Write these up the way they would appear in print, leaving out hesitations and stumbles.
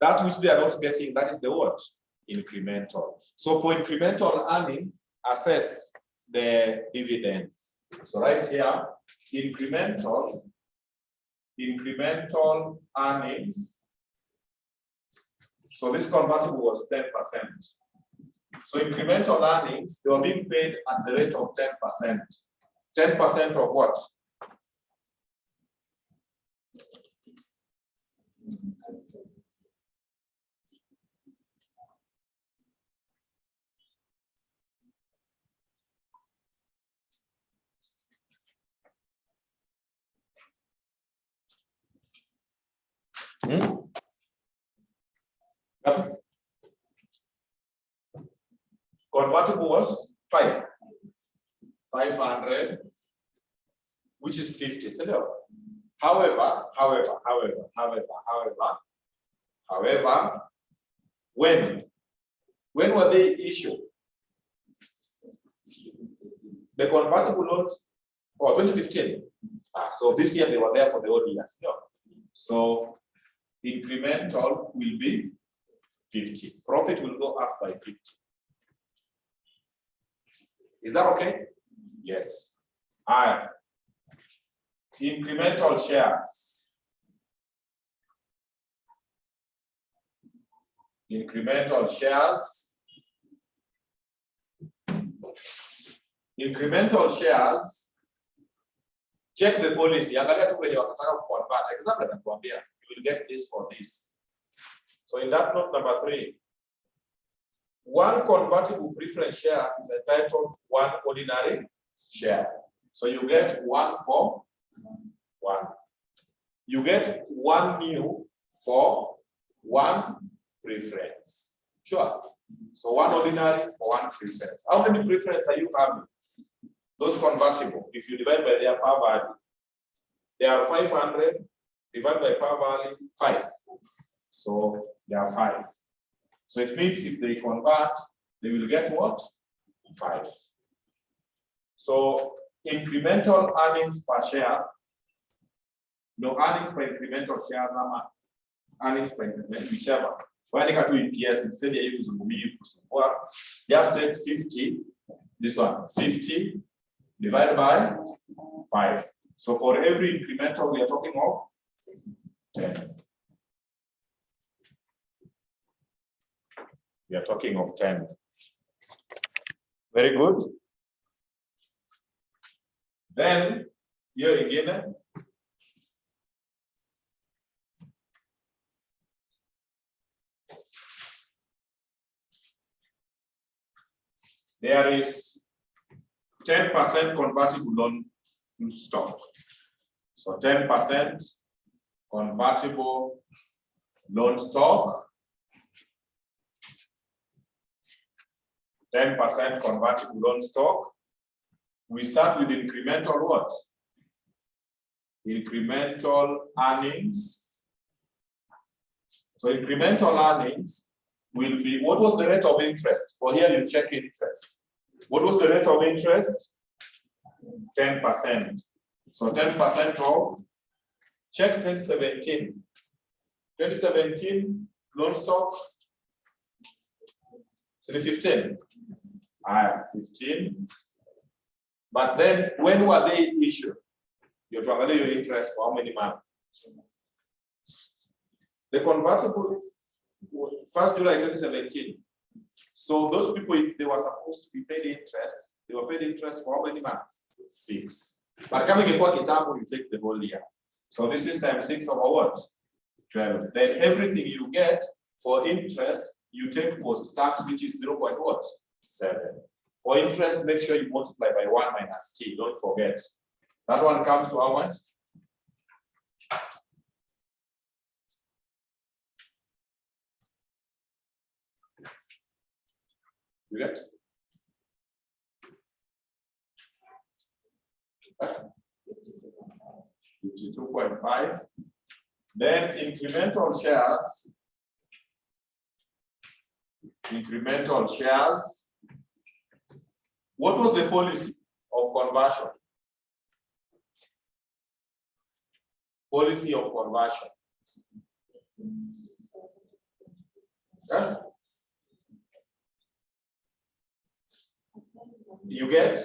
That which they are not getting, that is the what? Incremental. So for incremental earnings, assess the dividends. So right here, incremental earnings. So this convertible was 10%. So incremental earnings, they were being paid at the rate of 10%. 10% of what? Convertible was 500, which is 50. So however, when were they issued? The convertible notes, or 2015. So this year they were there for the whole years. No. So incremental will be 50. Profit will go up by 50. Is that okay? Yes. Incremental shares. Incremental shares. Incremental shares. Check the policy. Angalia tu kwenye wakataka kuconvert. Example atakwambia you will get this for this. So in that note number 3, one convertible preference share is entitled to one ordinary share. So you get 1 for 1. You get 1 new for 1 preference. Sure. So 1 ordinary for 1 preference. How many preference are you having? Those convertible, if you divide by their par value, they are 500 divided by par value 5. So they are 5. So it means if they convert, they will get what? 5. So incremental earnings per share, no earnings per incremental shares, earnings per incremental, whichever. When you to EPS, instead you use just take 50, this one, 50 divided by 5. So for every incremental, we are talking of 10. We are talking of 10. Very good. Then here again, there is 10% convertible loan stock. So 10% convertible loan stock. 10% convertible loan stock. We start with incremental what? Incremental earnings. So incremental earnings will be, what was the rate of interest? For here you check interest. What was the rate of interest? 10%. So 10% of, check 2017. 2017 loan stock. 2015. 15. But then when were they issued? You have to value your interest for how many months? The convertible, 1st July 2017. So those people, if they were supposed to be paid interest, they were paid interest for how many months? 6. But coming in what example, you take the whole year. So this is times 6 over what? 12. Then everything you get for interest, you take post-tax, which is 0.7. For interest, make sure you multiply by 1 minus t. Don't forget. That one comes to how much? You get? 52.5. Then incremental shares. Incremental shares. What was the policy of conversion? Policy of conversion. Huh? You get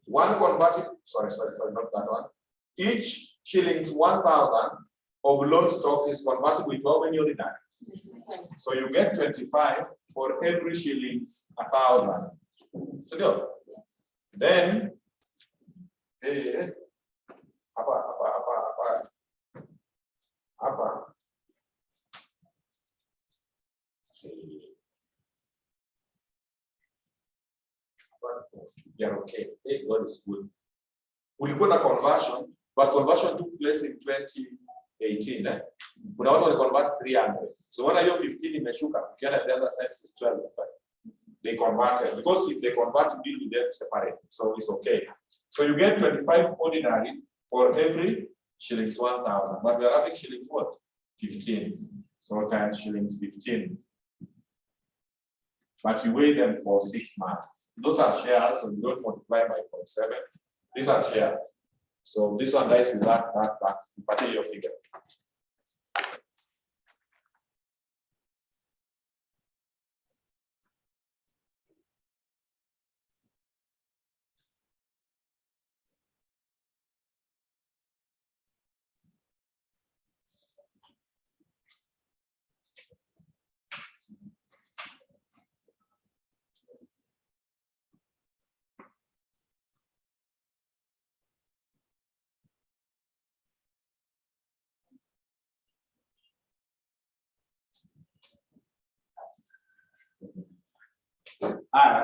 one converted, sorry, not that one. Each shillings 1,000 of loan stock is convertible into how many ordinary? So you get 25 for every shillings 1,000. So go. Then apa. Yeah, okay. Hey, God is good. We'll put a conversion, but conversion took place in 2018. Eh? But now we convert 300. So when I have 15 in the sugar, the other side is 12. They converted because if they convert, you deal with them separate. So it's okay. So you get 25 ordinary for every shillings 1,000. But we are having shillings what? 15. So times shillings 15. But you weigh them for 6 months. Those are shares, so you don't multiply by 0.7. These are shares. So this one dies with that, but your figure.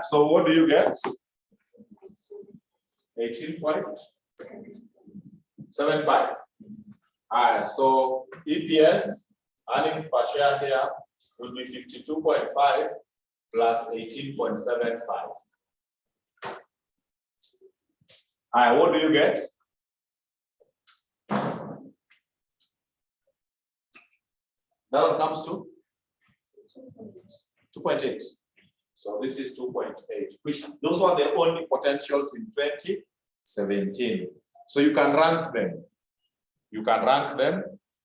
So what do you get? 18.75. So EPS, earnings per share here will be 52.5 plus 18.75. What do you get? That one comes to 2.8. So this is 2.8, which those were the only potentials in 2017. So you can rank them.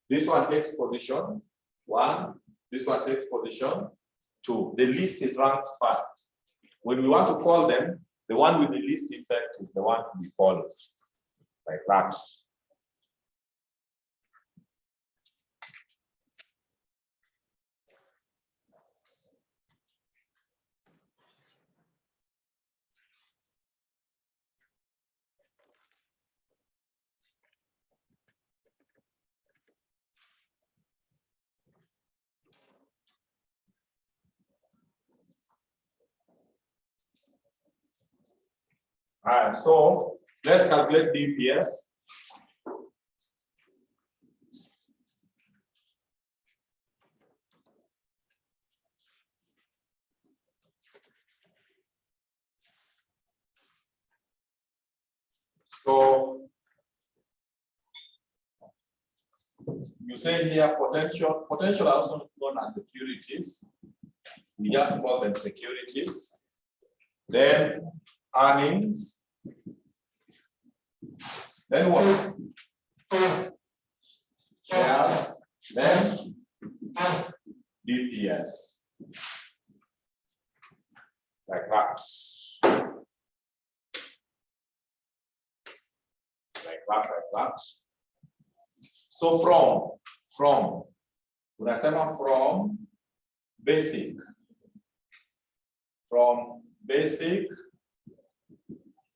This one takes position 1. This one takes position 2. The list is ranked first. When we want to call them, the one with the least effect is the one to be called like that. So let's calculate DPS. So you say here potential are also known as securities. We just call them securities. Then earnings. Then what? Shares. Then DPS. Like that. Like that. So from unasema from basic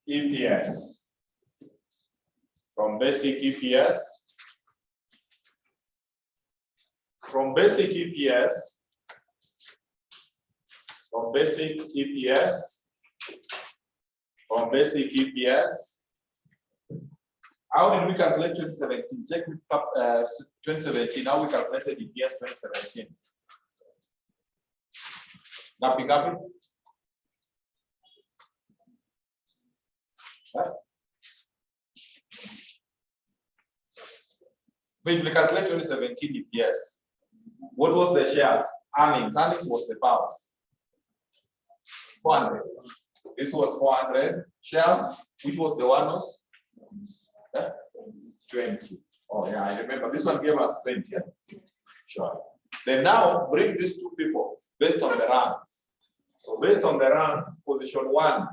EPS. From basic EPS. From basic EPS. How did we calculate 2017? Check with 2017. How we calculated EPS 2017. Copy. When we calculate 2017 EPS, what was the shares? Earnings was the powers. 400. This was 400 shares. Which was the one was? 20. Oh yeah, I remember. This one gave us 20. Yeah? Sure. Then now bring these two people based on the ranks. So based on the ranks, position 1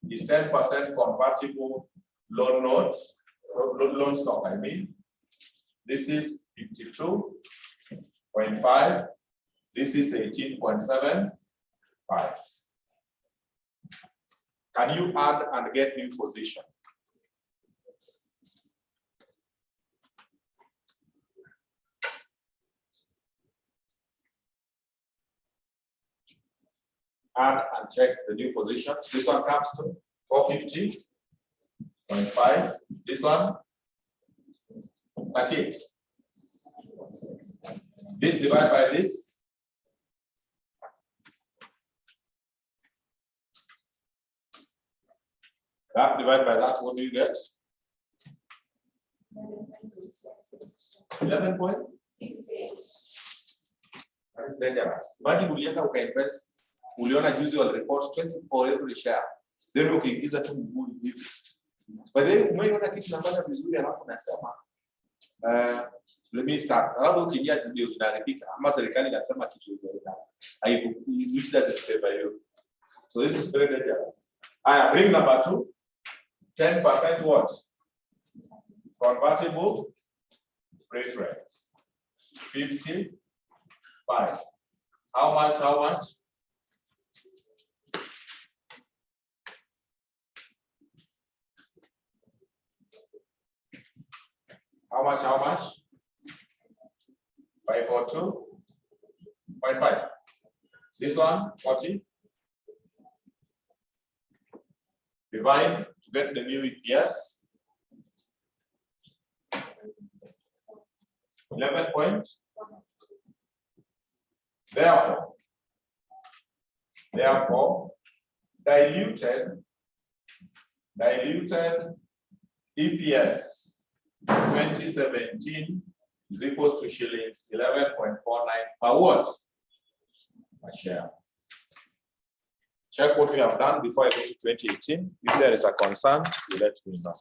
is 10% convertible loan notes, loan stock, I mean. This is 52.5. This is 18.75. Can you add and get new position? Add and check the new position. This one comes to 450.5. This one, 38. This divided by this. That divided by that, what do you get? 11.68. That is dangerous. Imagine ulienda ukainvest, uliona juzi wal report 24 every share. Then ukiingiza tu mguu hivi. By the way, umeona kitu nafanya vizuri alafu nasema let me start. Alafu ukiingia video zinaharibika ama serikali inasema kitu nzuri. Which doesn't favor you. So this is very dangerous. I bring number 2. 10% what? Convertible preference. 55. How much? How much? How much? How much? 542.5. This one, 40. Divide to get the new EPS. 11 points. Therefore, diluted EPS 2017 is equal to shillings 11.49 per what? Per share. Check what we have done before I go to 2018. If there is a concern, you let me know.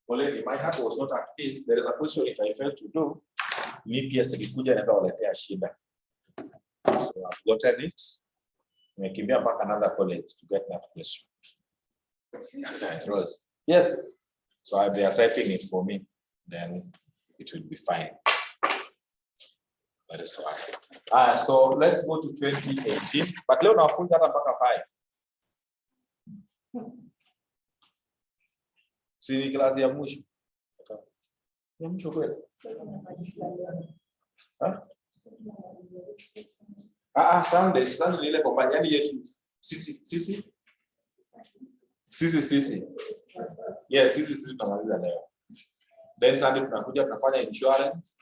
Already, my heart was not at peace. There is a question if I failed to do, me PS ikikuja na waletea shida. So I've gotten it. Nimekimbia mpaka another college to get that question. Rose. Yes. So they are typing it for me, then it will be fine. That is why. So let's go to 2018. But leo nafunza hata mpaka 5. Si klasi ya mwisho. Ya mwisho kweli? Sunday ile kompanyani yetu. Sisi. Yes, sisi tunamaliza leo. Then Sunday tunakuja tunafanya insurance.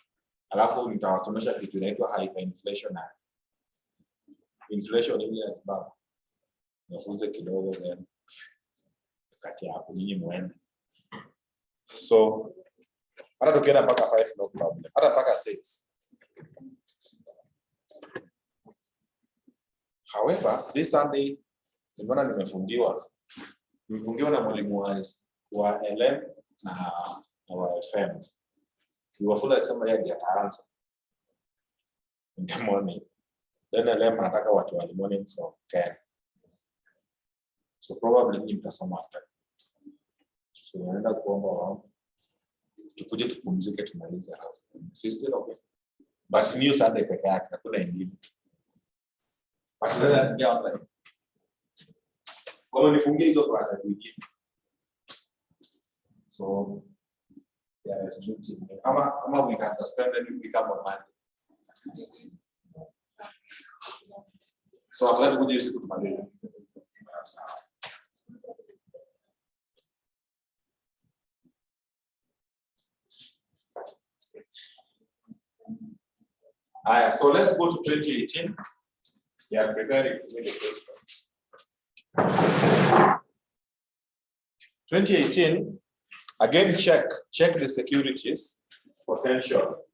Alafu nitawasomesha kitu inaitwa hyperinflationary. Inflation ile ya sababu. Nafunze kidogo then kati hapo nyinyi muende. So hata tukienda mpaka 5 no problem. Hata mpaka 6. However, this Sunday nimeona nimefungiwa na mwalimu wa LM na wa FM. Niwafunza alisema yeye ndiye ataanza in the morning. Then LM anataka watu wa morning from 10. So probably ni mtasoma after. So naenda kuomba wao tukuje tupumzike tumalize hapo. Sisi okay. Basi ni Sunday peke yake hakuna ingine. Basi ndio online. Kama nifungie hizo klasi nyingine. So yeah, it's true. Ama we can suspend and we come on Monday. So after that we use it tomorrow. So let's go to 2018. Yeah, preparing to the question. 2018, Again, check the securities, potential.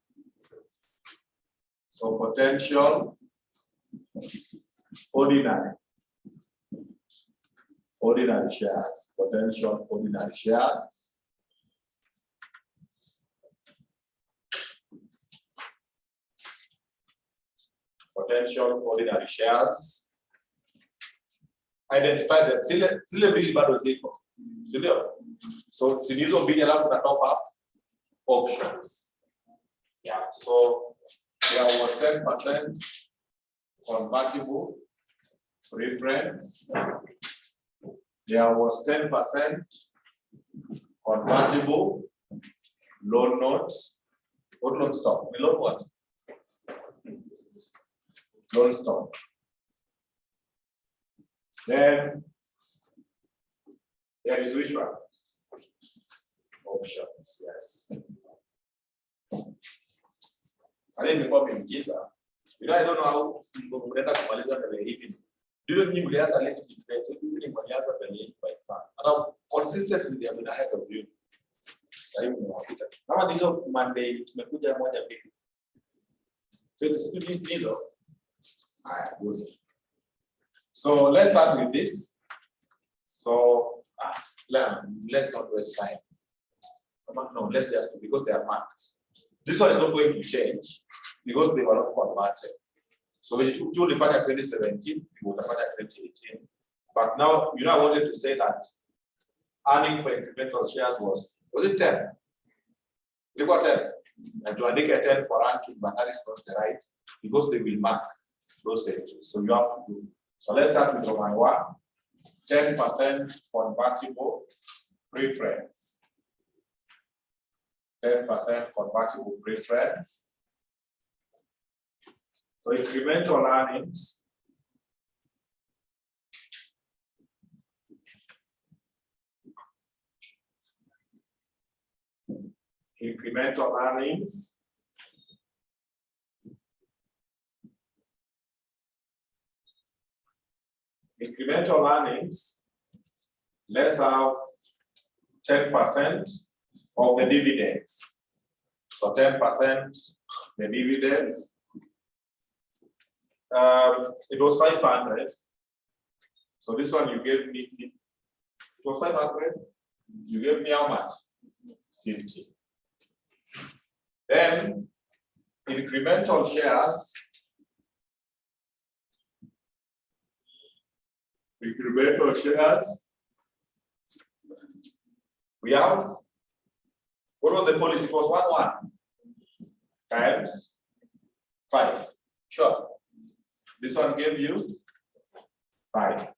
So potential, ordinary shares, potential ordinary shares. Potential ordinary shares. Identify them. Zile mbili bado ziko. So zilizo mbili alafu na top up options. Yeah, so there was 10% convertible preference. There was 10% convertible loan notes. What loan stock? Loan what? Loan stock. Then there is which one? Options, yes. I didn't call him Jesus. You know, I don't know how people would end up even. Do you think we have a little bit better? Do you think we have a little bit fun? And consistently, they have been ahead of you. Now, these are Monday, Mekuja Moja big. So, it's good. Good. So, let's start with this. So, let's not waste time. No, let's just because they are marked. This one is not going to change because they were not converted. So when you told the fund 2017, you would have 2018. But now, you know, I wanted to say that earnings for incremental shares was it 10? You got 10. And you get 10 for ranking, but that is not the right because they will mark those entries. So you have to do. So let's start with Roman 1. 10% convertible preference. 10% convertible preference. So incremental earnings. Incremental earnings. Incremental earnings. Let's have 10% of the dividends. So 10% the dividends. It was 500. So this one you gave me 50. It was 500. You gave me how much? 50. Then incremental shares. Incremental shares. We have, what was the policy? It was 1 times 5. Sure. This one gave you 5.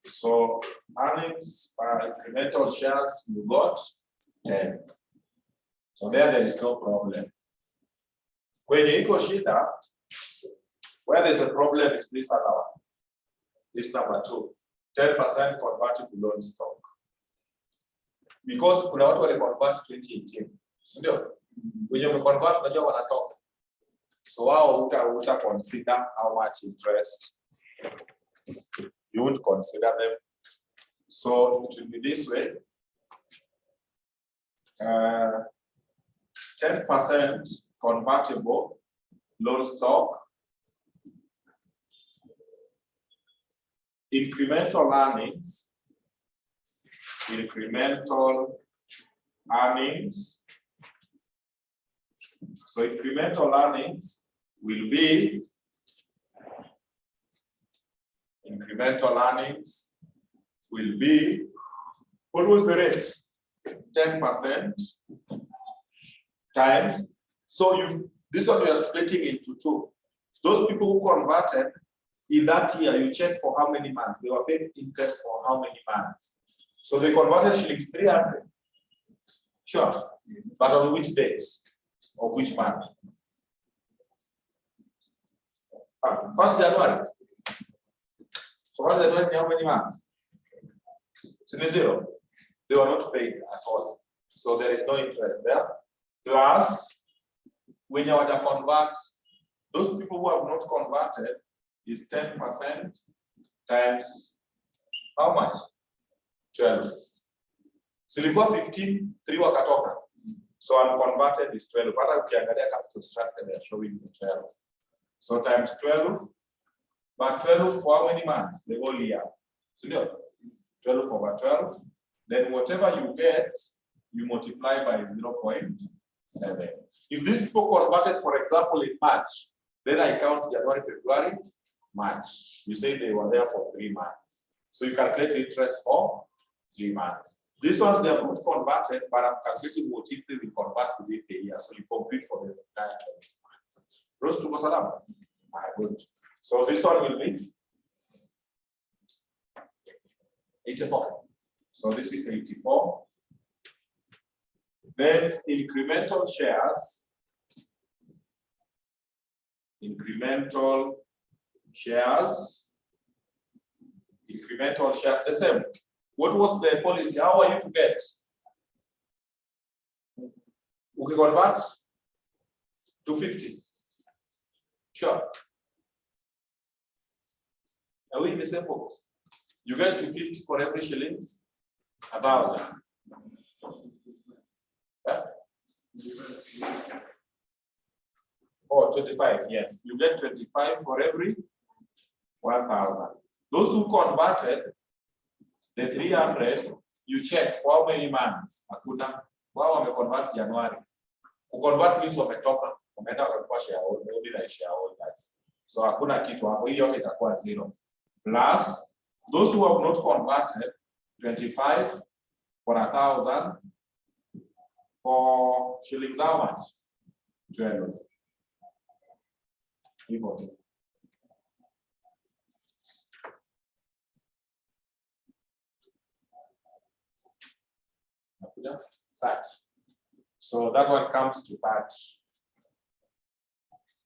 So earnings by incremental shares, you got 10. So there is no problem. When you equal shida, where there's a problem is this other one. This number 2. 10% convertible loan stock. Because kuna watu wale convert 2018. Ndio? When you convert unajua wanatoka. So wao uta consider how much interest. You won't consider them. So it will be this way. 10% convertible loan stock. Incremental earnings. Incremental earnings. So incremental earnings will be what was the rate? 10% times. So this one we are splitting into 2. Those people who converted in that year, you check for how many months. They were paid interest for how many months. So they converted shillings 300. Sure. But on which days? Of which month? 1st January. So 1st January, how many months? It's 0. They were not paid at all. So there is no interest there. Plus, when you want to convert, those people who have not converted is 10% times how much? 12. Silikuwa 15, 3 wakatoka. So unconverted is 12. Hata ukiangalia capital structure they are showing the 12. So times 12. But 12 for how many months? The whole year. So 12 over 12. Then whatever you get, you multiply by 0.7. If these people converted, for example, in March, then I count January, February, March. You say they were there for 3 months. So you calculate interest for 3 months. These ones, they are not converted, but I'm calculating what if they will convert within the year. So you complete for the entire 12 months. Rose to Masalam. Good. So this one will be 84. So this is 84. Then incremental shares. Incremental shares, the same. What was the policy? How are you to get? We convert to 50. Sure. Are we in the same box? You get to 50 for every shillings, 1,000. Huh? Oh, 25, yes. You get 25 for every 1,000. Those who converted the 300, you check for how many months. Hakuna. Wao wameconvert January. Convert means wametoka. Wameenda kwa shareholders. So hakuna kitu hapo. Hiyo yote itakuwa 0. Plus, those who have not converted, 25 for 1,000 for shillings how much? 12. That. So that one comes to that.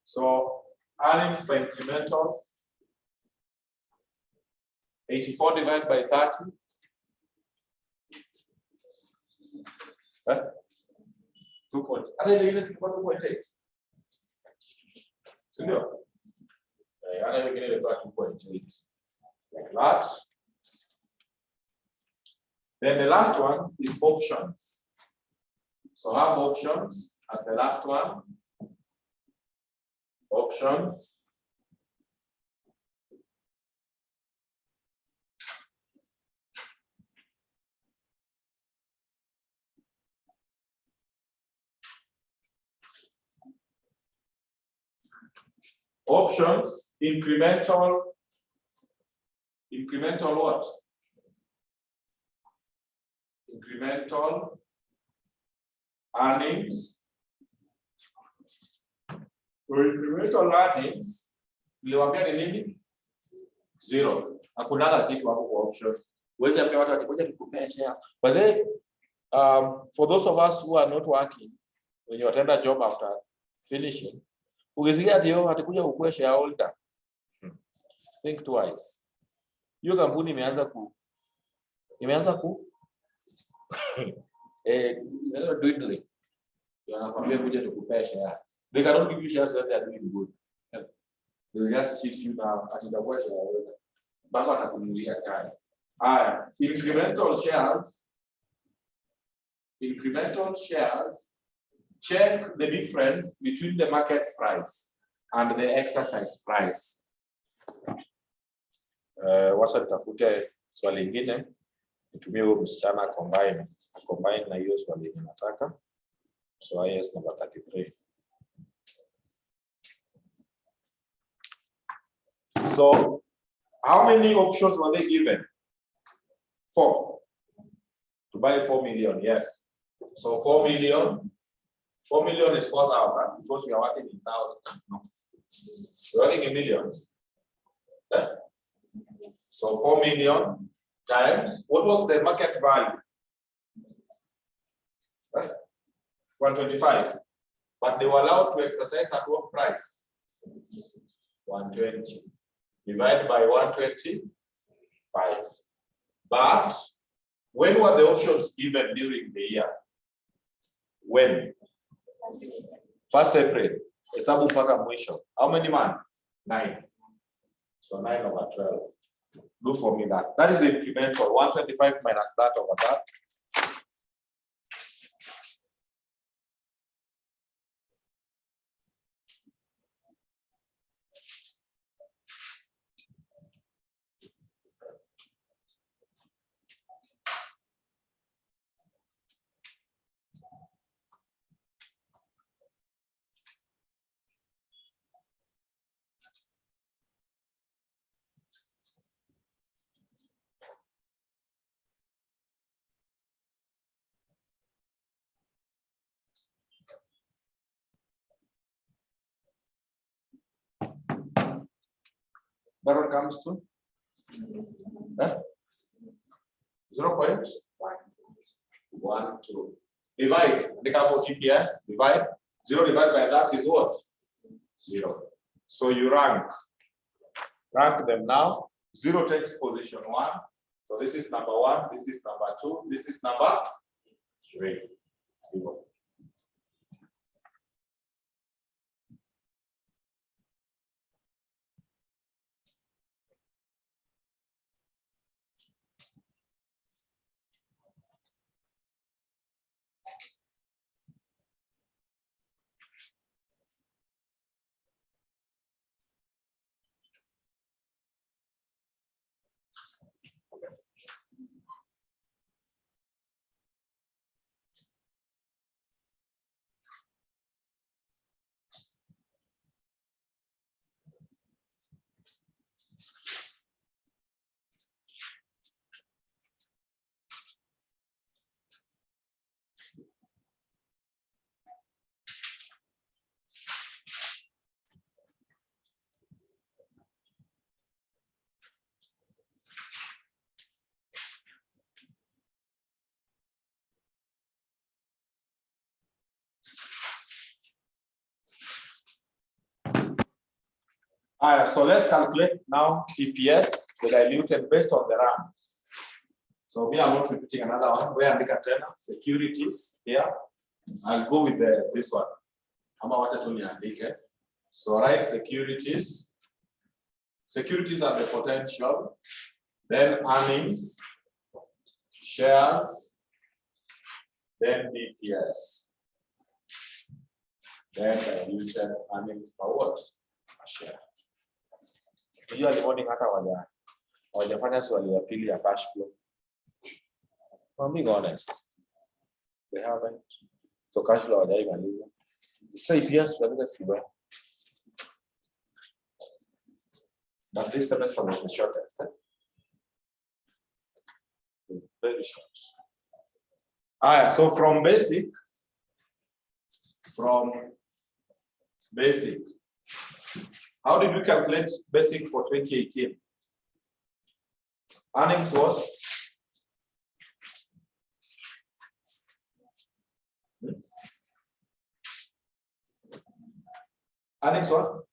So earnings by incremental, 84 divided by 30. Huh? 2 points. Are they leaders in 2.8? So no. I never get about 2.8. Like that. Then the last one is options. So I have options as the last one. Options. Options, incremental what? Incremental earnings. For incremental earnings, niliwaambia ni nini? 0. Hakuna kitu hapo kwa options. Wewe ambia watu atakuja kukupea share. But then for those of us who are not working, when you attend a job after finishing, ukisikia ati atakuja kukupea shareholder. Think twice. Hiyo kampuni imeanza ku dwindling. Wanakwambia kuja tukupea share. They cannot give you shares when they are doing good. They will just cheat you now at the worst shareholder. Baka watakunulia kaya. Incremental shares, check the difference between the market price and the exercise price. Wacha nitafute swali lingine. Nitumie huo msichana combine na hiyo swali ninataka. So IS number 33. So how many options were they given? 4. To buy 4 million, yes. So 4 million. 4 million is 4,000 because we are working in thousands. No. We're working in millions. So 4 million times, what was the market value? 125. But they were allowed to exercise at what price? 120. Divided by 125. But when were the options given during the year? When? 1st April. Hesabu mpaka mwisho. How many months? 9. So 9 over 12. Do for me that. That is the incremental. 125 minus that over that. That one comes to 0.12. Divide. Take out for GPS. Divide. 0 divided by that is what? 0. So you rank. Rank them now. 0 takes position 1. So this is number 1. This is number 2. This is number 3. 0. So let's calculate now EPS, the diluted based on the RAMs. So we are not repeating another one. Where are the securities here? I'll go with this one. So write securities. Securities are the potential. Then earnings, shares, then EPS. Then diluted earnings per what? Per share. Usually morning hata wajafanya swali ya pili ya cash flow. I'm being honest. They haven't. So cash flow hawajaimaliza. So EPS tunaweza siba. But this semester was the shortest. Very short. So from basic, how did we calculate basic for 2018? Earnings was what?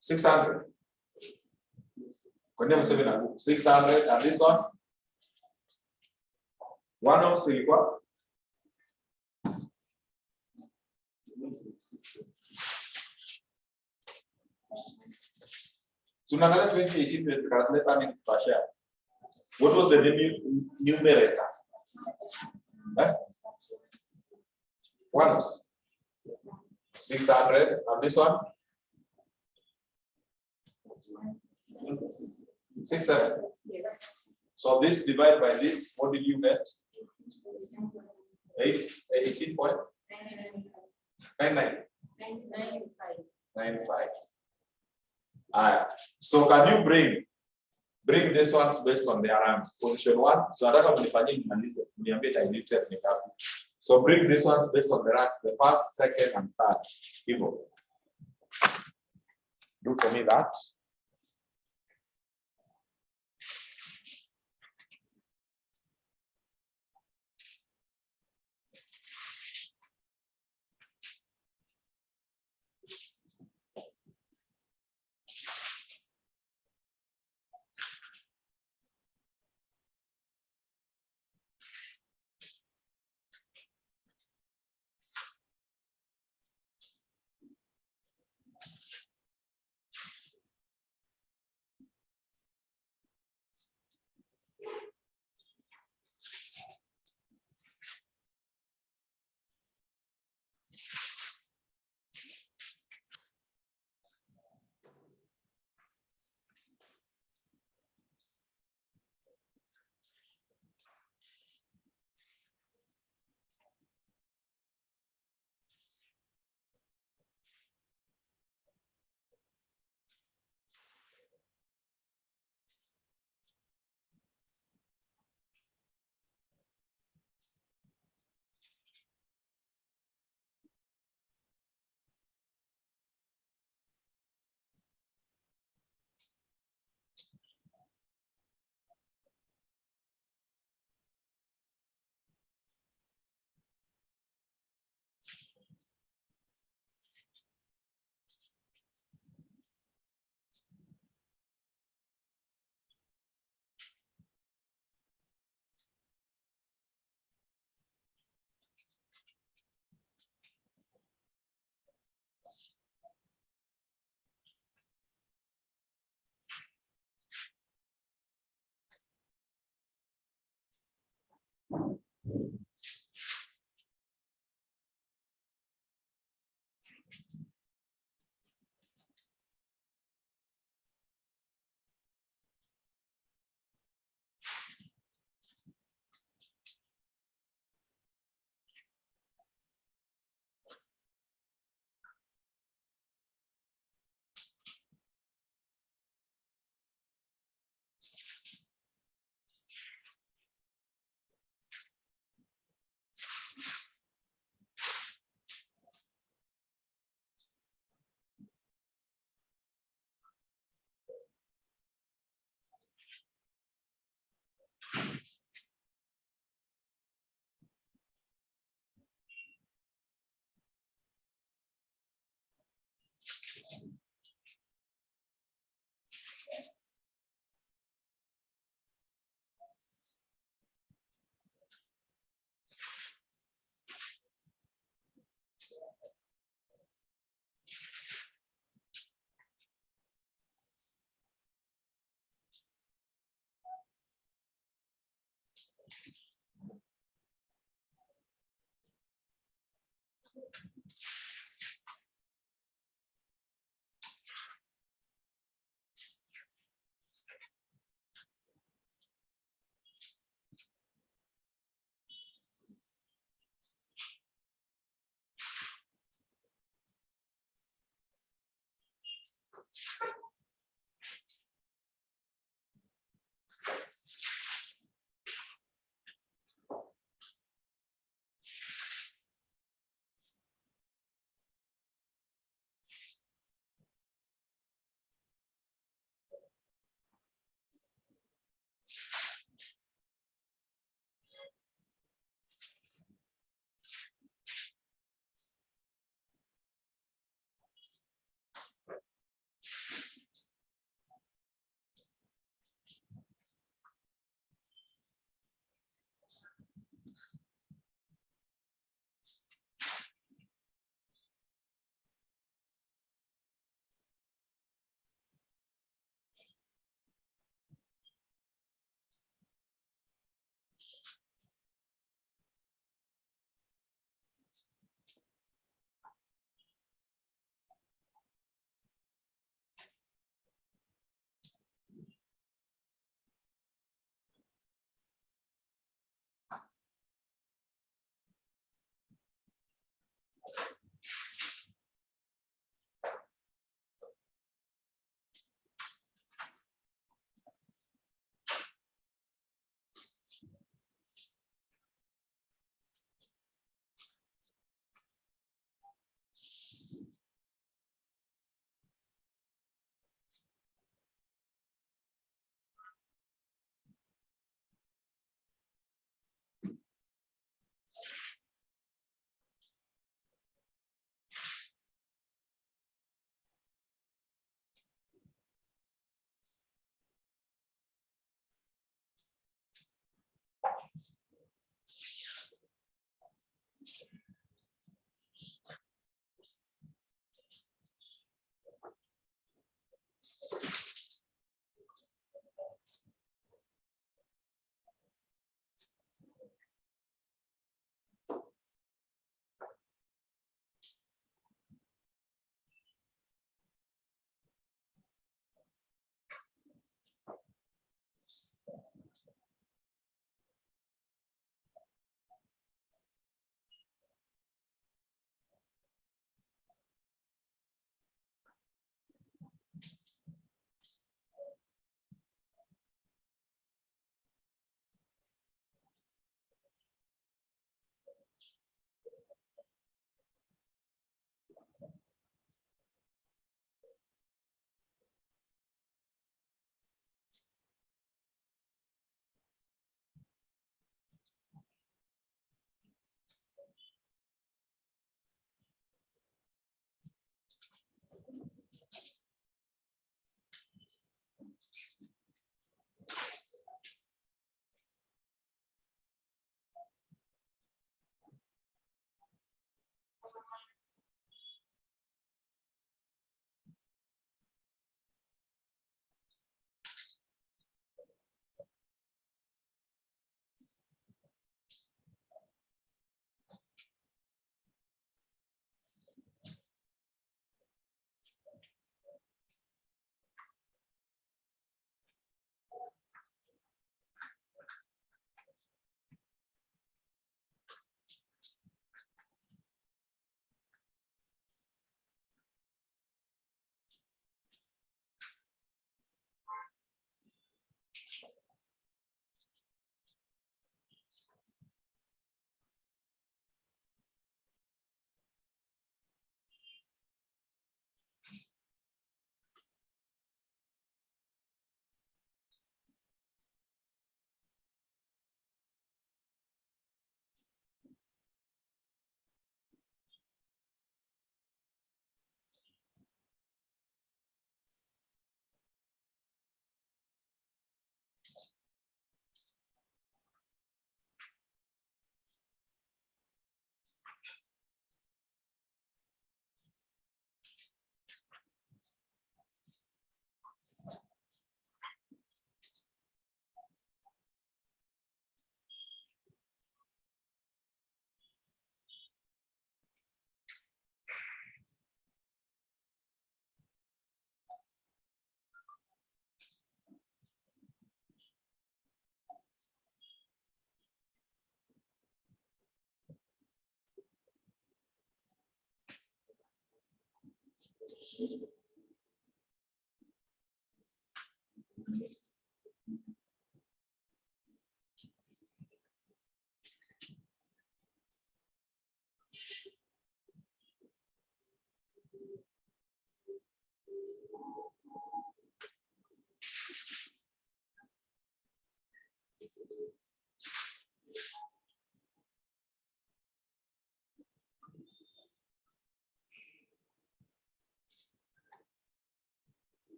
600. 600 and this one? 103 what? So now 2018 we calculate earnings per share. What was the numerator? 1 was 600 and this one? 67. Yes. So this divided by this, what did you get? 18.99. 95. So can you bring this ones based on their RAMs? Position 1. So so bring this ones based on the RAMs, the first, second, and third. Evo. Do for me that.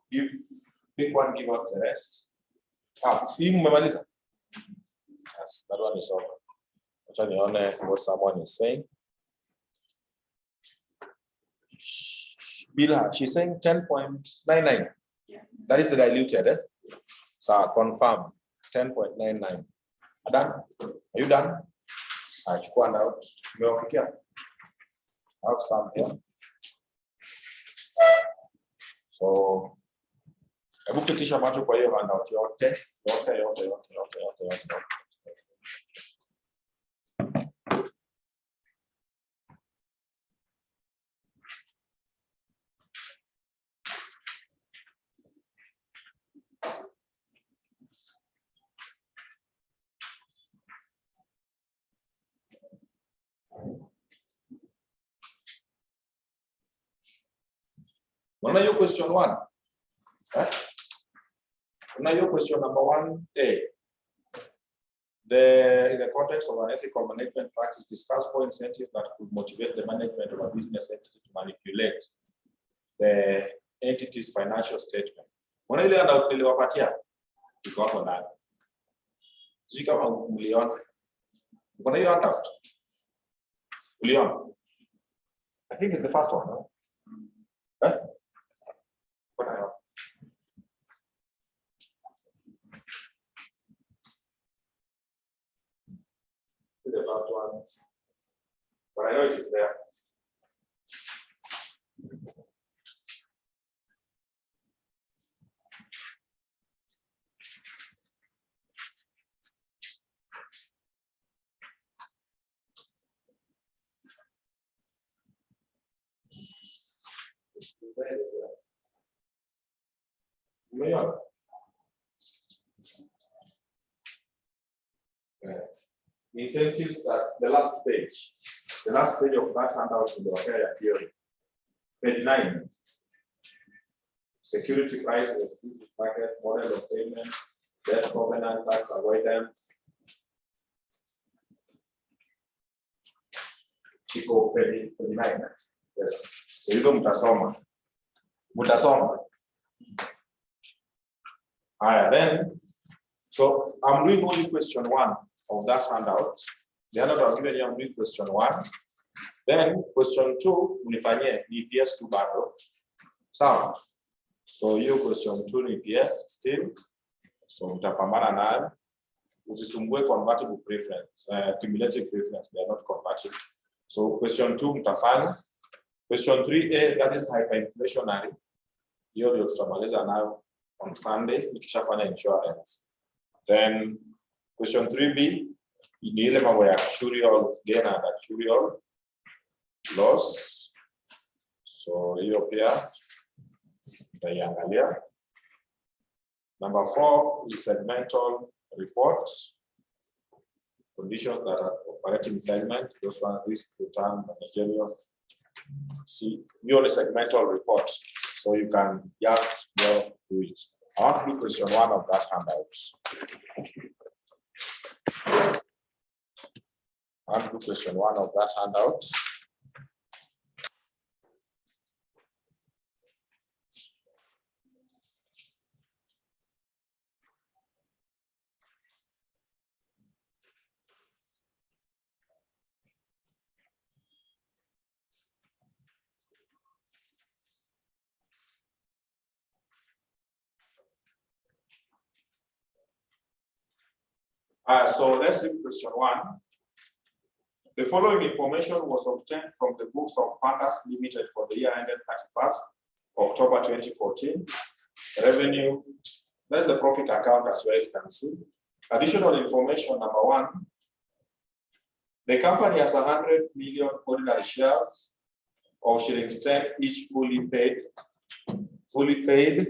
If pick one, give up the rest. See, yes, that one is over. Actually, on what someone is saying. Bill, she's saying 10.99. Yes. That is the diluted. So confirm 10.99. Done? Are you done? I should go out. Out something. So hebu pitisha macho kwa hiyo handout yote. What are your question 1? Now your question number 1A. In the context of an ethical management practice, discuss 4 incentives that could motivate the management of a business entity to manipulate the entity's financial statement. Mbona ile handout niliwapatia iko hapo ndani. Sisi kama mliona. Mbona hiyo handout? Uliona? I think it's the first one, no? What I have. The first one, but I know it is there. Incentives that the last page of that handout in the area theory. Page 9. Security price was market model of payment, debt covenant, tax avoidance. Chico page 9. Yes. So hizo mtasoma. Then, so I'm doing only question 1 of that handout. The other I'll give you I'm doing question 1. Then question 2, unifanyie EPS 2 bado. So you question 2 ni EPS still. So mtapambana nayo. Usisumbue convertible preference, cumulative preference, they are not convertible. So question 2 mtafanya. Question 3A, that is hyperinflationary. Hiyo ndio tutamaliza nayo on Sunday nikishafanya insurance. Then question 3B ni ile mambo ya actuarial gain and actuarial loss. So hiyo pia tutaiangalia. Number 4 is segmental reports. Conditions that are operating segment, those one risk, return, managerial. See, you only segmental report, so you can just go through it. I want to do question 1 of that handout. I want to do question 1 of that handout. So let's read question 1. The following information was obtained from the books of Panda Limited for the year ended 31st October 2014. Revenue, that's the profit account as well as you can see. Additional information, number 1. The company has 100 million ordinary shares of shillings 10 each fully paid,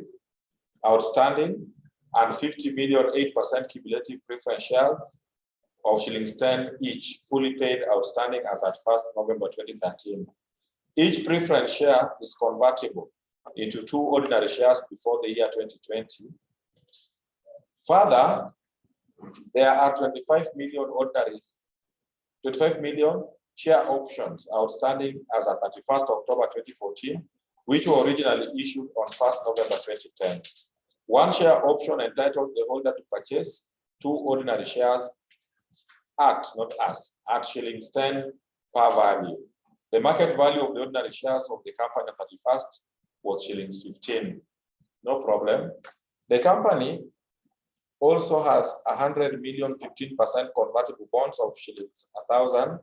outstanding, and 50 million 8% cumulative preference shares of shillings 10 each fully paid, outstanding as at 1st November 2013. Each preference share is convertible into 2 ordinary shares before the year 2020. Further, there are 25 million share options outstanding as at 31st October 2014, which were originally issued on 1st November 2010. 1 share option entitles the holder to purchase 2 ordinary shares at shillings 10 per value. The market value of the ordinary shares of the company at 31st was shillings 15. No problem. The company also has 100 million 15% convertible bonds of shillings 1,000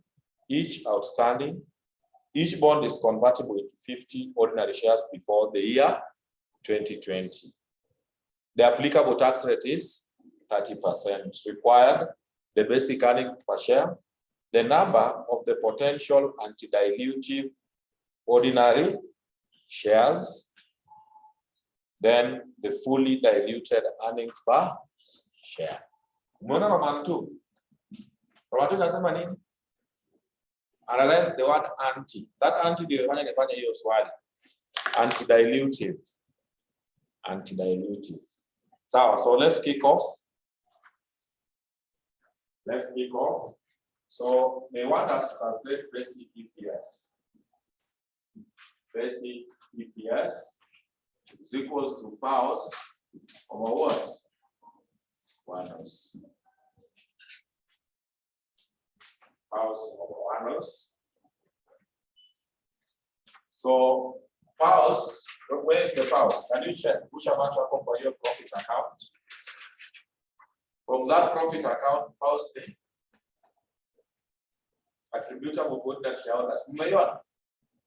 each outstanding. Each bond is convertible into 50 ordinary shares before the year 2020. The applicable tax rate is 30%. Required, the basic earnings per share, the number of the potential anti-dilutive ordinary shares, then the fully diluted earnings per share. Umeona Roman 2? Roman 2 nasema nini? Analyze the word anti. That anti ndio inafanya hiyo swali. Anti-dilutive. Anti-dilutive. So let's kick off. So they want us to calculate basic EPS. Basic EPS is equals to powers over what? Powers over ones. So powers, where's the powers? Can you check? Push a bunch up for your profit account. From that profit account, powers the attributable good that shareholders.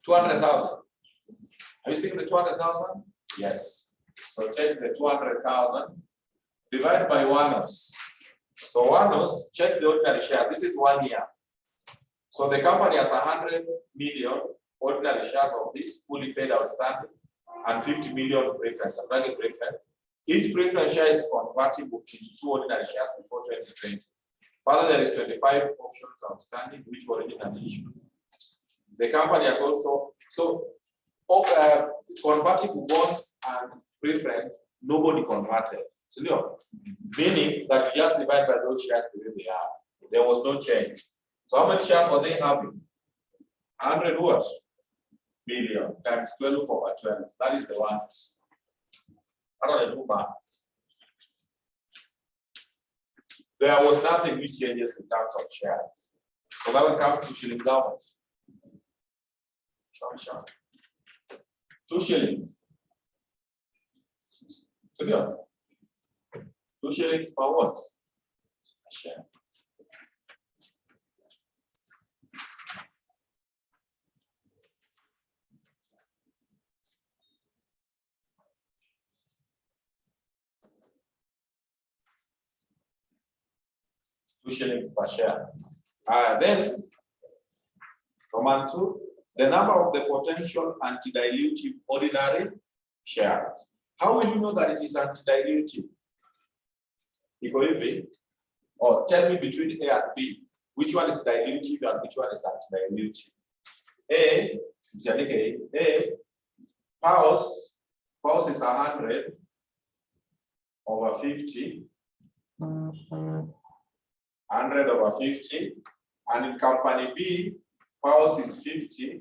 200,000. Are you seeing the 200,000? Yes. So take the 200,000, divide by 1 So 1 check the ordinary share. This is 1 year. So the company has 100 million ordinary shares of this fully paid outstanding and 50 million preference, a target preference. Each preference share is convertible into 2 ordinary shares before 2020. Further, there is 25 options outstanding, which were originally issued. The company has also, convertible bonds and preference, nobody converted. So, meaning that you just divide by those shares the way they are. There was no change. So how many shares were they having? 100 what? Million times 12 over 12. That is the one. What are the 2 parts? There was nothing which changes in terms of shares. So that will come to shilling dollars. 2 shillings. So 2 shillings per what? Share. Shillings per share. Then, Roman 2, the number of the potential anti-dilutive ordinary shares. How will you know that it is anti-dilutive? Or tell me between A and B, which one is dilutive and which one is anti-dilutive? A, powers is 100 over 50. 100 over 50, and in company B, powers is 50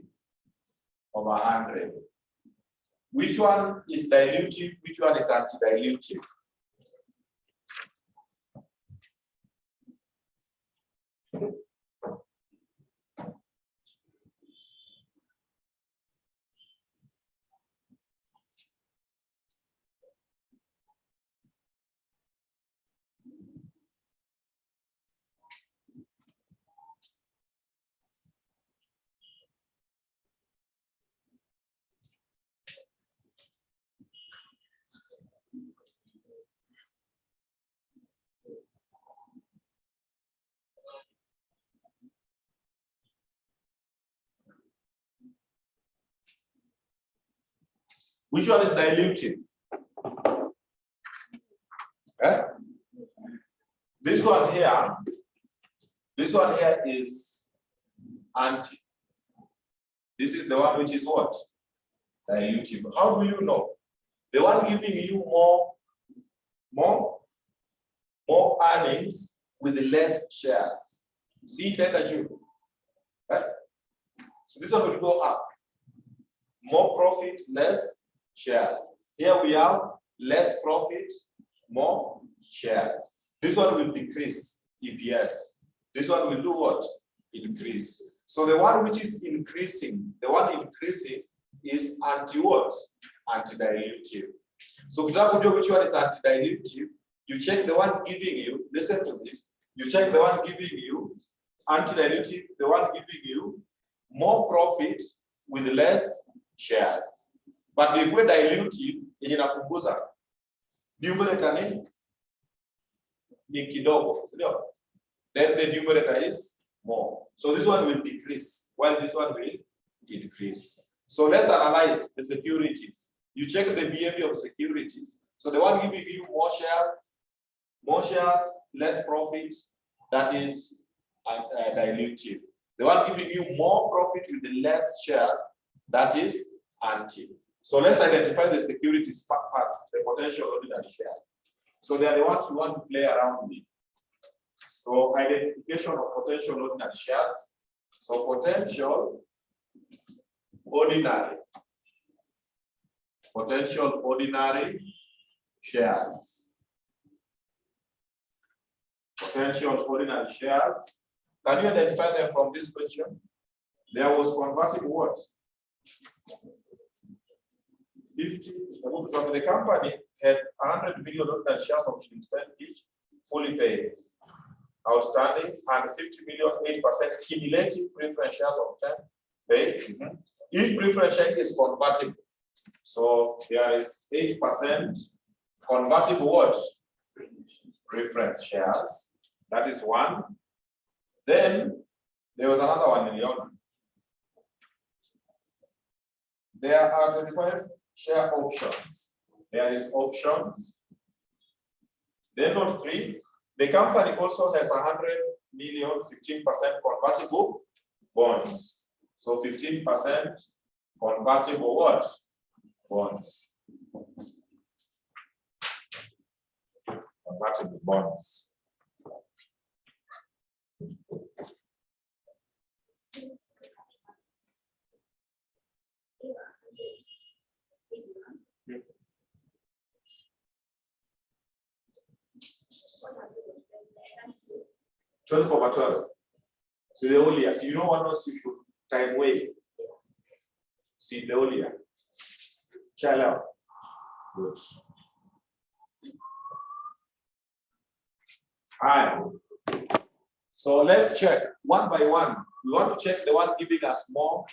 over 100. Which one is dilutive? Which one is anti-dilutive? Which one is dilutive? Eh? This one here is anti. This is the one which is what? Dilutive. How do you know? The one giving you more earnings with less shares. See, that you. Eh? So this one will go up. More profit, less shares. Here we have less profit, more shares. This one will decrease EPS. This one will do what? Increase. So the one which is increasing, is anti what? Anti-dilutive. So which one is anti-dilutive? You check the one giving you, listen to this, you check the one giving you anti-dilutive, the one giving you more profit with less shares. But the way dilutive inapunguza numerator ni kidogo, then the numerator is more. So this one will decrease while this one will increase. So let's analyze the securities. You check the behavior of securities. So the one giving you more shares, less profit, that is dilutive. The one giving you more profit with the less shares, that is anti. So let's identify the securities past the potential ordinary share. So they are the ones we want to play around with. So identification of potential ordinary shares. So potential ordinary shares. Potential ordinary shares. Can you identify them from this question? There was convertible what? 50. So the company had 100 million ordinary shares of 10 each, fully paid, outstanding, and 50 million, 8% cumulative preference shares of 10 paid. Each preference share is convertible. So there is 8% convertible what? Preference shares. That is one. Then there was another 1 million. There are 25 share options. There is options. Then note 3, the company also has 100 million, 15% convertible bonds. So 15% convertible what? Bonds. Convertible bonds. So 12. So the earlier, so you know what else you should time way. See the earlier. Child. Good. Hi. So let's check one by one. We want to check the one giving us more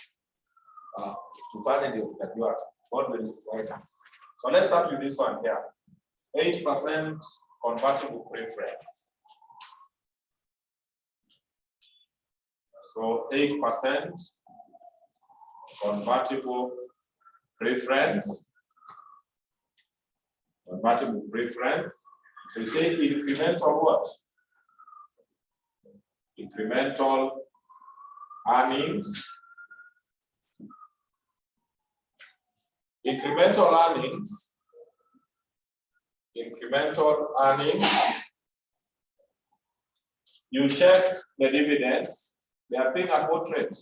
to find that you are not very important. So let's start with this one here. 8% convertible preference. So 8% convertible preference. Convertible preference. So you say incremental what? Incremental earnings. Incremental earnings. Incremental earnings. You check the dividends. They are paying at what rate?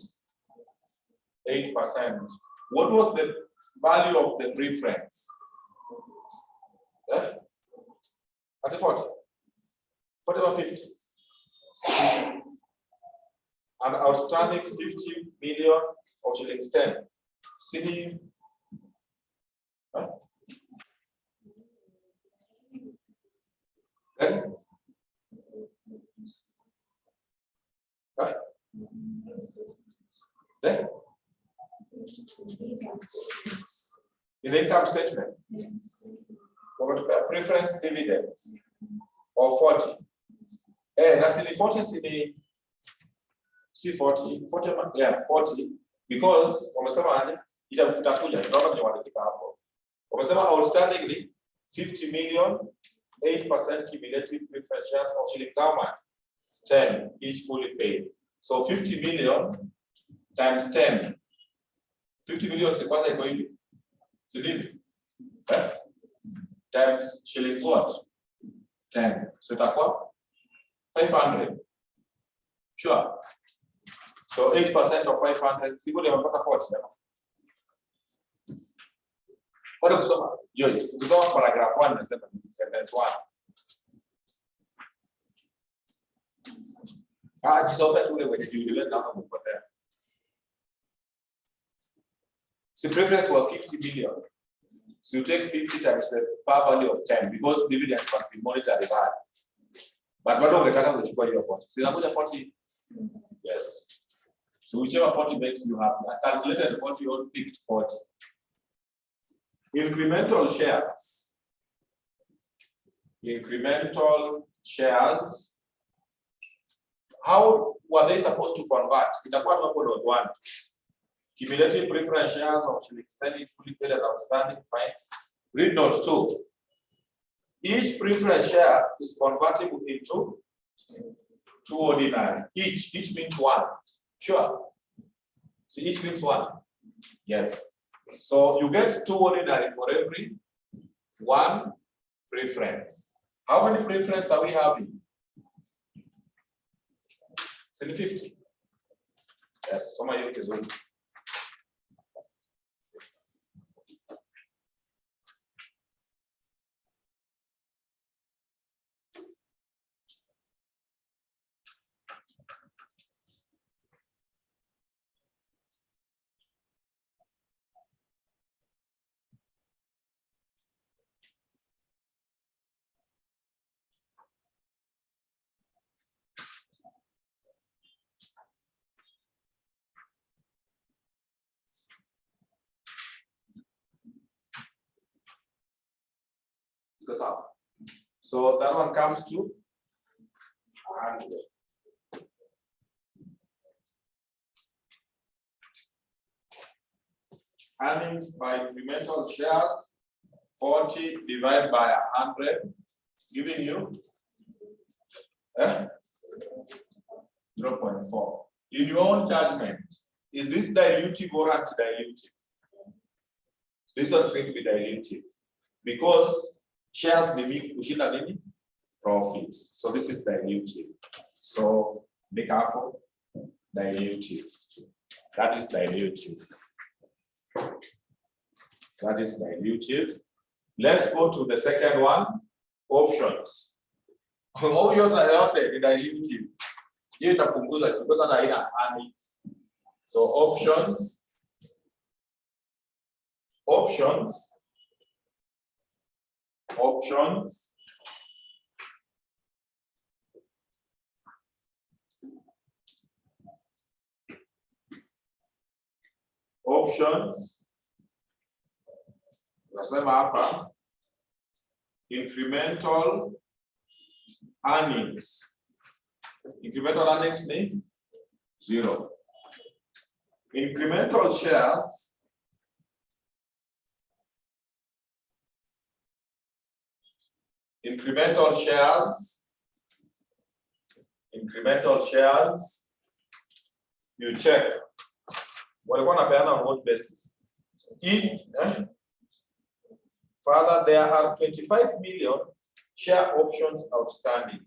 8%. What was the value of the preference? Yeah? At 40. 40 or 50. And outstanding 50 million of shillings 10. See? Huh? Then? Huh? Then? In the income statement? Preference dividends of 40. That's in the 40 in the 40, yeah, 40, because itakuja tunaona ni wanafika hapo. Wamesema outstandingly 50 million, 8% cumulative preference shares of shilling how much? 10, each fully paid. So 50 million times 10. 50 million is kwanza iko hivi. Silivi. Times shillings what? 10. So itakuwa 500. Sure. So 8% of 500, siko ndio mpaka 40. What kusoma? Yes, kusoma paragraph 1 na sentence 1. Jisome tu wewe ndio na kupotea. So preference was 50 million. So you take 50 times the par value of 10 because dividends must be monetary value. But bado ungetaka kuchukua hiyo 40. So inakuja 40. Yes. So whichever 40 makes you happy. I calculated 40 or picked 40. Incremental shares. Incremental shares. How were they supposed to convert? Itakuwa tunapo dot 1. Cumulative preference shares of shilling fully paid and outstanding. Fine. Read note 2. Each preference share is convertible into 2 ordinary. Each means 1. Sure. So each means 1. Yes. So you get 2 ordinary for every 1 preference. How many preference are we having? 50. Yes, some of you is on. So that one comes to 100. Earnings by incremental shares 40 divided by 100, giving you 0.4. In your own judgment, is this dilutive or anti-dilutive? This one is going to be dilutive because shares mimic kushinda nini? Profits. So this is dilutive. So make up dilutive. That is dilutive. That is dilutive. Let's go to the second one. Options. Options are not dilutive. Hiyo itapunguza because na haina earnings. So options. Options. Options. Options. Nasema hapa incremental earnings. Incremental earnings ni 0. Incremental shares. Incremental shares. Incremental shares. You check. Walikuwa napeana on what basis? Further, there are 25 million share options outstanding,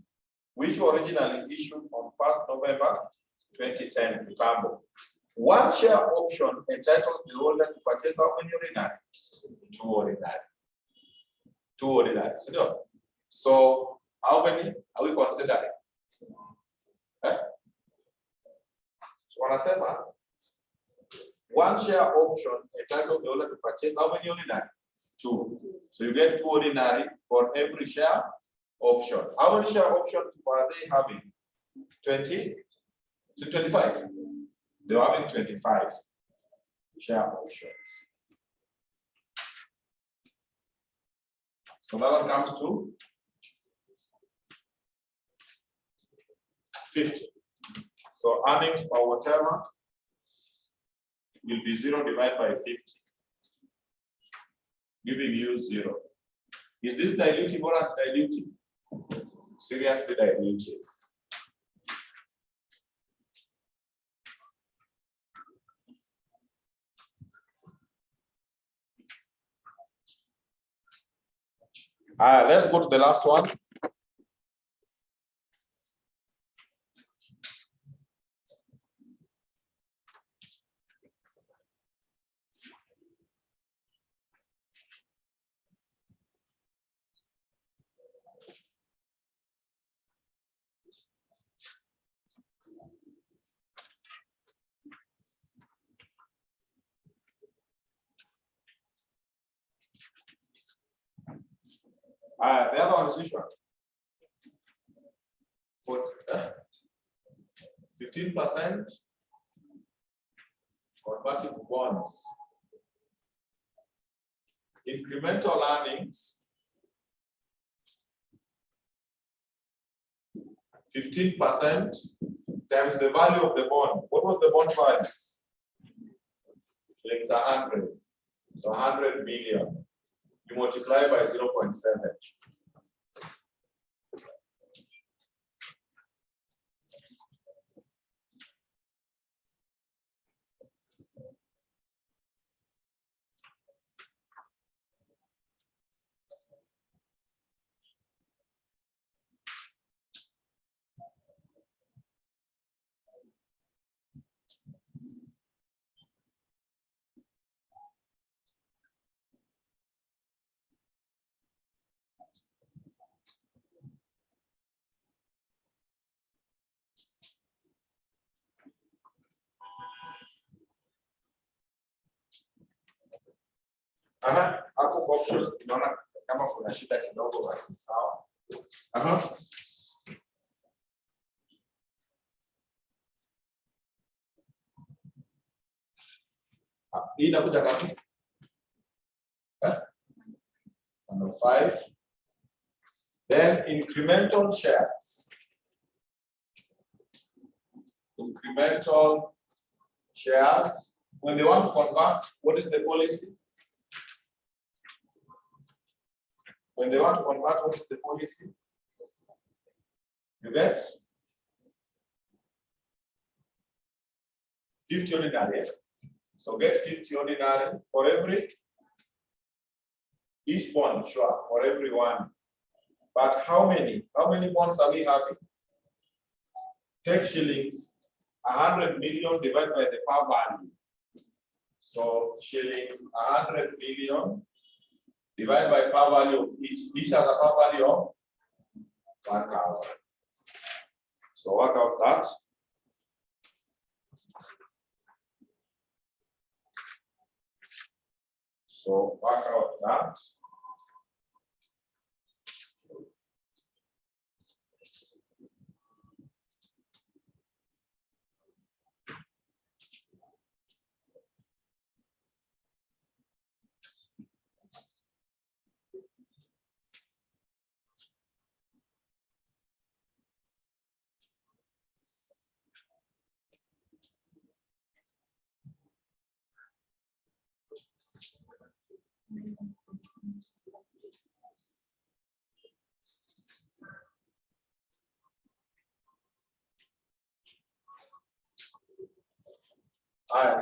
which were originally issued on 1st November 2010 to Tambo. One share option entitles the holder to purchase how many ordinary? 2 ordinary. 2 ordinary. So how many are we considering? So wanasema one share option entitles the holder to purchase how many ordinary? 2. So you get 2 ordinary for every share option. How many share options were they having? 20? So 25. They were having 25 share options. So that one comes to 50. So earnings per whatever will be 0 divided by 50. giving you 0. Is this dilutive or anti-dilutive? Seriously dilutive. Let's go to the last one. The other one is which one? 15% convertible bonds. Incremental earnings, 15% times the value of the bond. What was the bond value? It's 100. So 100 million. You multiply by 0.7. Hapo kwa options tunaona kama kuna shida kidogo basi sawa. Hii inakuja ngapi? Number 5. Then incremental shares. Incremental shares. When they want to convert, what is the policy? When they want to convert, what is the policy? You get 50 ordinary. So get 50 ordinary for every each bond, sure, for everyone. But how many? How many bonds are we having? Take shillings, 100 million divided by the par value. So shillings, 100 million divided by par value of each. Each has a par value of 1,000. So work out that. So work out that.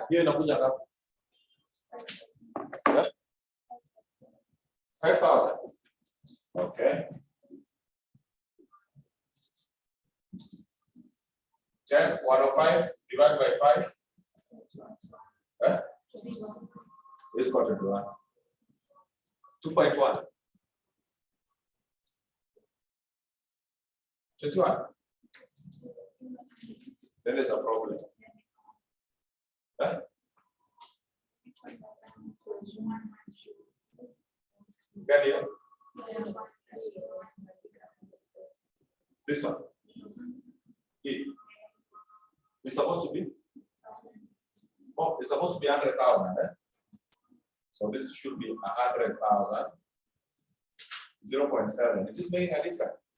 Hiyo inakuja ngapi? 5,000. Okay. 105 divided by 5. It's got to be 1. 2.1. 21. Then there's a problem. Can you? This one. It's supposed to be? Oh, it's supposed to be 100,000. So this should be 100,000. 0.7. It is making a difference.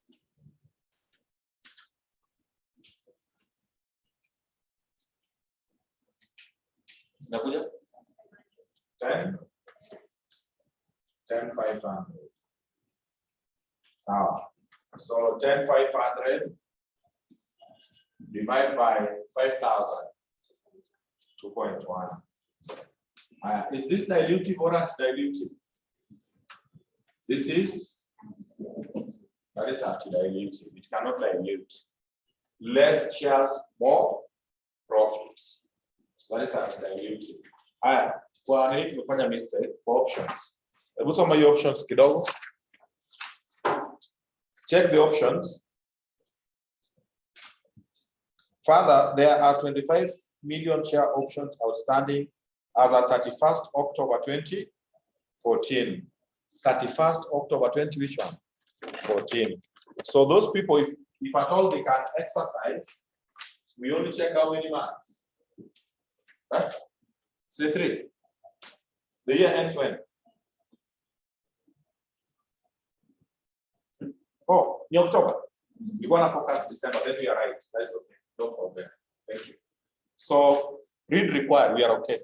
Nakuja? 10. 10,500. So 10,500 divided by 5,000. 2.1. Is this dilutive or anti-dilutive? This is, that is anti-dilutive. It cannot dilute. Less shares, more profits. So that is anti-dilutive. Well, I need to find a mistake for options. Put some of your options, kidogo. Check the options. Further, there are 25 million share options outstanding as of 31st October 2014. 31st October 20, which one? 14. So those people, if at all they can exercise, we only check how many months. Right? Say 3. The year ends when? Oh, in October. You're gonna focus December, then we are right. That is okay. No problem. Thank you. So read required, we are okay.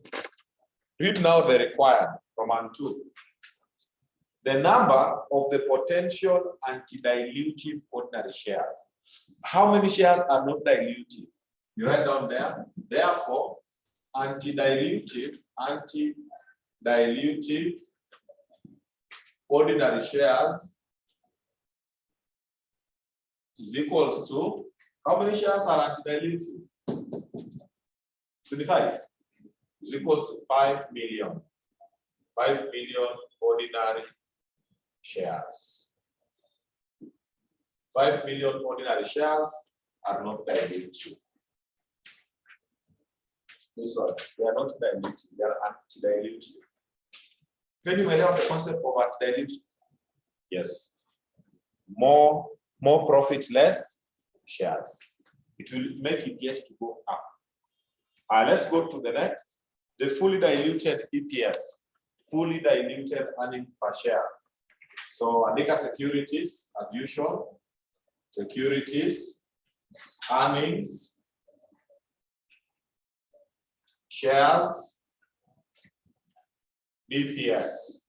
Read now the required from 1 2. The number of the potential anti-dilutive ordinary shares. How many shares are not dilutive? You write down there. Therefore, anti-dilutive ordinary shares is equals to, how many shares are anti-dilutive? 25 is equal to 5 million. 5 million ordinary shares. 5 million ordinary shares are not dilutive. These ones, they are not dilutive, they are anti-dilutive. Can you hear the concept of anti-dilutive? Yes. More profit, less shares. It will make it get to go up. Let's go to the next. The fully diluted EPS, fully diluted earnings per share. So Andika securities, as usual, securities, earnings, shares, EPS.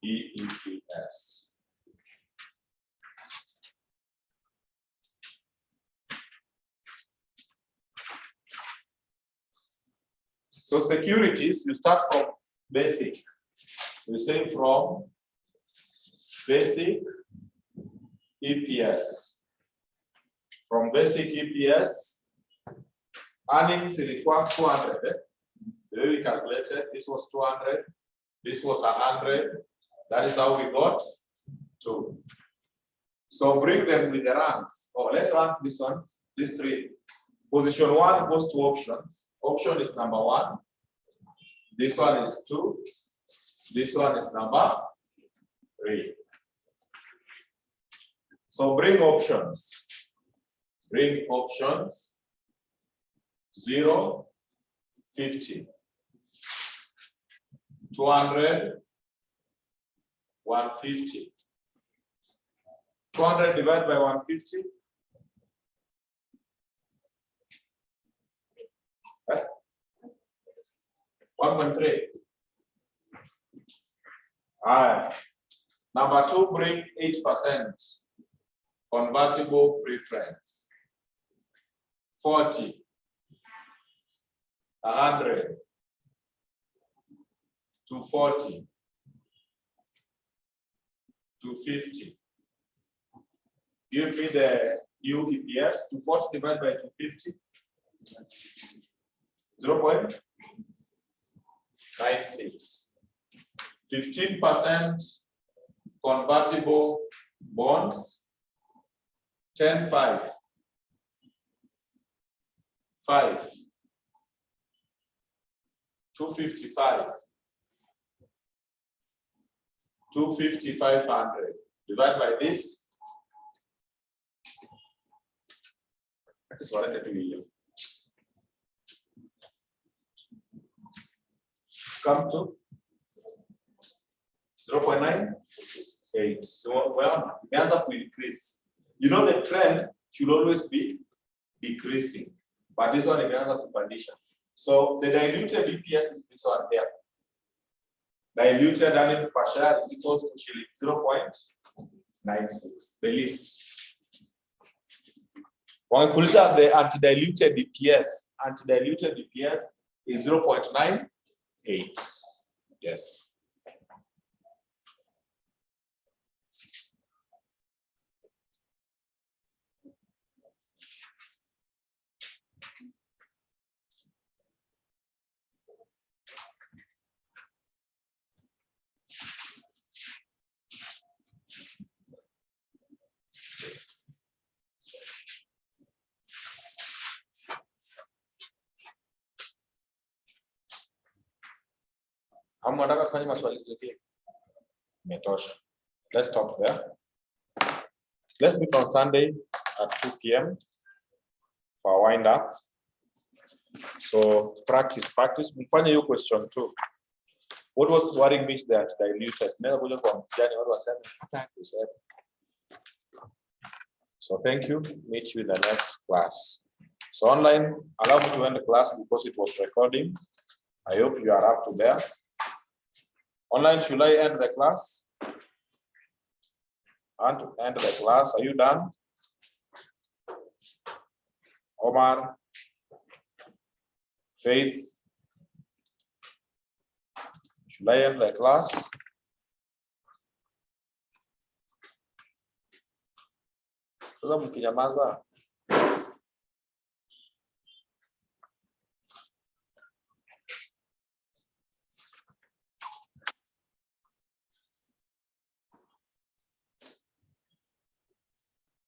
EPS. So securities, you start from basic. We say from basic EPS. From basic EPS, earnings require 200. The way we calculated, this was 200, this was 100. That is how we got 2. So bring them with the ranks. Oh, let's rank this one, these 3. Position 1 goes to options. Option is number 1. This one is 2. This one is number 3. So bring options. Bring options. 0, 50. 200, 150. 200 divided by 150. 1.3. Number 2, bring 8% convertible preference. 40, 100, 240, 250. Give me the new EPS. 240 divided by 250. 0.96. 15% convertible bonds. 10.5. 5. 255. 250,500. Divide by this. That is what I do here. Come to 0.9, so well, it ends up with decrease. You know the trend should always be decreasing. But this one imeanza kupandisha. So the diluted EPS is this one here. Diluted earnings per share is equal to shilling 0.96. The least. When we close out the anti-diluted EPS is 0.98. Yes. Hamu nataka tufanye maswali zote. Metosha. Let's stop there. Let's meet on Sunday at 2 p.m. for a wind up. So practice. Mfanye your question too. What was worrying me is that diluted. So thank you. Meet you in the next class. So online, allow me to end the class because it was recording. I hope you are up to there. Online, should I end the class? And to end the class, are you done? Omar, Faith, should I end the class? Mkinyamaza